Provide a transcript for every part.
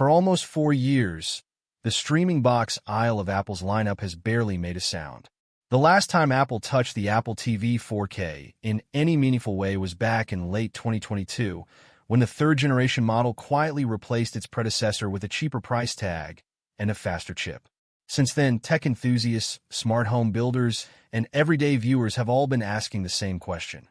For almost 4 years, the streaming box aisle of Apple's lineup has barely made a sound. The last time Apple touched the Apple TV 4K in any meaningful way was back in late 2022, when the third-generation model quietly replaced its predecessor with a cheaper price tag and a faster chip. Since then, tech enthusiasts, smart home builders, and everyday viewers have all been asking the same question.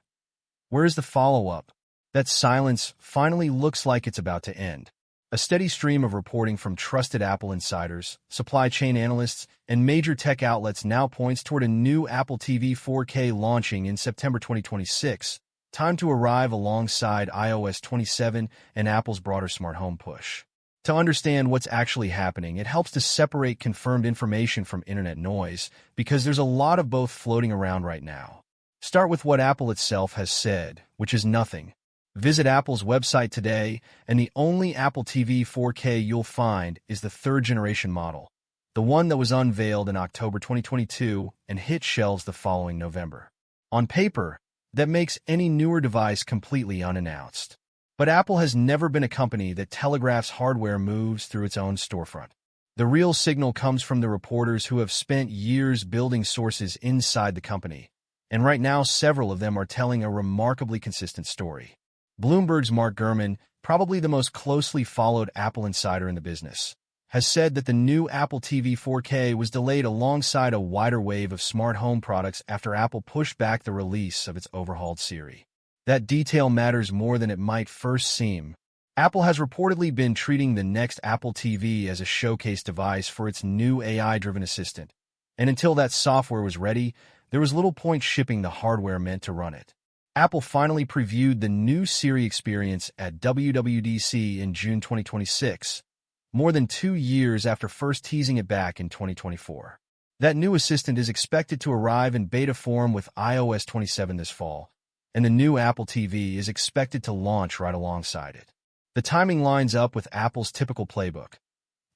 Where is the follow-up? That silence finally looks like it's about to end. A steady stream of reporting from trusted Apple insiders, supply chain analysts, and major tech outlets now points toward a new Apple TV 4K launching in September 2026, time to arrive alongside iOS 27 and Apple's broader smart home push. To understand what's actually happening, it helps to separate confirmed information from internet noise, because there's a lot of both floating around right now. Start with what Apple itself has said, which is nothing. Visit Apple's website today, and the only Apple TV 4K you'll find is the third-generation model, the one that was unveiled in October 2022 and hit shelves the following November. On paper, that makes any newer device completely unannounced. But Apple has never been a company that telegraphs hardware moves through its own storefront. The real signal comes from the reporters who have spent years building sources inside the company, and right now several of them are telling a remarkably consistent story. Bloomberg's Mark Gurman, probably the most closely followed Apple insider in the business, has said that the new Apple TV 4K was delayed alongside a wider wave of smart home products after Apple pushed back the release of its overhauled Siri. That detail matters more than it might first seem. Apple has reportedly been treating the next Apple TV as a showcase device for its new AI-driven assistant, and until that software was ready, there was little point shipping the hardware meant to run it. Apple finally previewed the new Siri experience at WWDC in June 2026, more than 2 years after first teasing it back in 2024. That new assistant is expected to arrive in beta form with iOS 27 this fall, and the new Apple TV is expected to launch right alongside it. The timing lines up with Apple's typical playbook.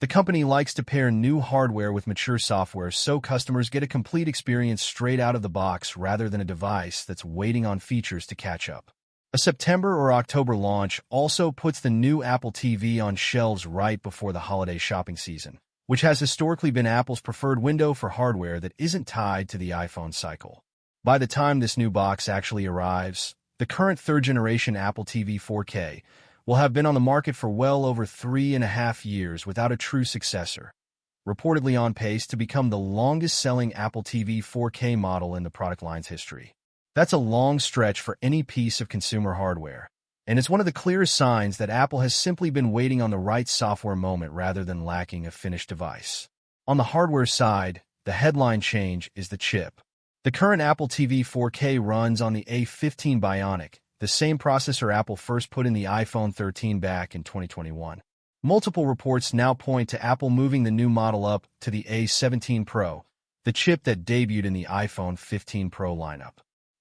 The company likes to pair new hardware with mature software so customers get a complete experience straight out of the box rather than a device that's waiting on features to catch up. A September or October launch also puts the new Apple TV on shelves right before the holiday shopping season, which has historically been Apple's preferred window for hardware that isn't tied to the iPhone cycle. By the time this new box actually arrives, the current third-generation Apple TV 4K will have been on the market for well over 3.5 years without a true successor, reportedly on pace to become the longest-selling Apple TV 4K model in the product line's history. That's a long stretch for any piece of consumer hardware, and it's one of the clearest signs that Apple has simply been waiting on the right software moment rather than lacking a finished device. On the hardware side, the headline change is the chip. The current Apple TV 4K runs on the A15 Bionic, the same processor Apple first put in the iPhone 13 back in 2021. Multiple reports now point to Apple moving the new model up to the A17 Pro, the chip that debuted in the iPhone 15 Pro lineup.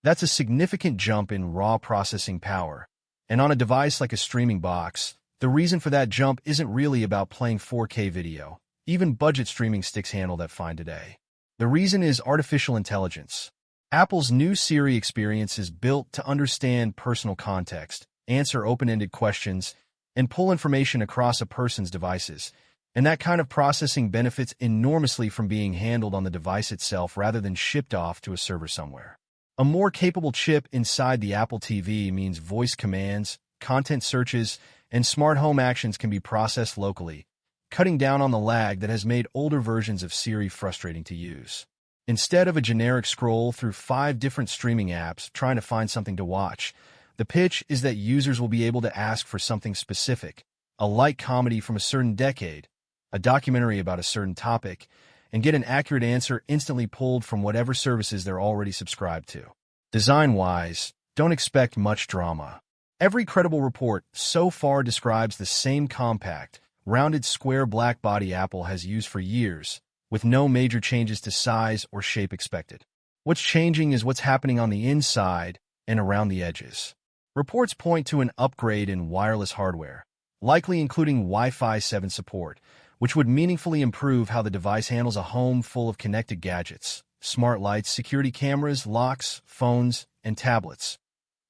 That's a significant jump in raw processing power, and on a device like a streaming box, the reason for that jump isn't really about playing 4K video. Even budget streaming sticks handle that fine today. The reason is artificial intelligence. Apple's new Siri experience is built to understand personal context, answer open-ended questions, and pull information across a person's devices, and that kind of processing benefits enormously from being handled on the device itself rather than shipped off to a server somewhere. A more capable chip inside the Apple TV means voice commands, content searches, and smart home actions can be processed locally, cutting down on the lag that has made older versions of Siri frustrating to use. Instead of a generic scroll through 5 different streaming apps trying to find something to watch, the pitch is that users will be able to ask for something specific, a light comedy from a certain decade, a documentary about a certain topic, and get an accurate answer instantly pulled from whatever services they're already subscribed to. Design-wise, don't expect much drama. Every credible report so far describes the same compact, rounded square black body Apple has used for years, with no major changes to size or shape expected. What's changing is what's happening on the inside and around the edges. Reports point to an upgrade in wireless hardware, likely including Wi-Fi 7 support, which would meaningfully improve how the device handles a home full of connected gadgets, smart lights, security cameras, locks, phones, and tablets,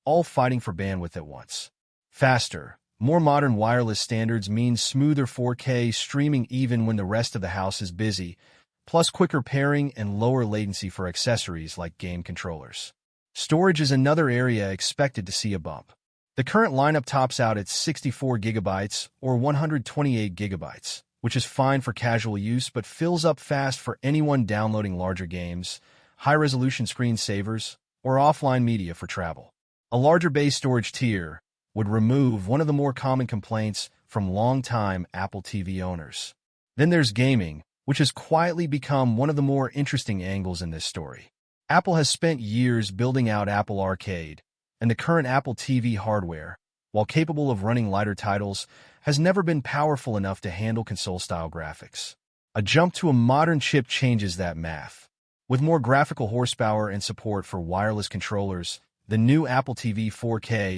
all fighting for bandwidth at once. Faster, More modern wireless standards mean smoother 4K streaming even when the rest of the house is busy, plus quicker pairing and lower latency for accessories like game controllers. Storage is another area expected to see a bump. The current lineup tops out at 64 gigabytes or 128 gigabytes, which is fine for casual use but fills up fast for anyone downloading larger games, high-resolution screensavers, or offline media for travel. A larger base storage tier would remove one of the more common complaints from long-time Apple TV owners. Then there's gaming, which has quietly become one of the more interesting angles in this story. Apple has spent years building out Apple Arcade, and the current Apple TV hardware, while capable of running lighter titles, has never been powerful enough to handle console-style graphics. A jump to a modern chip changes that math. With more graphical horsepower and support for wireless controllers, the new Apple TV 4K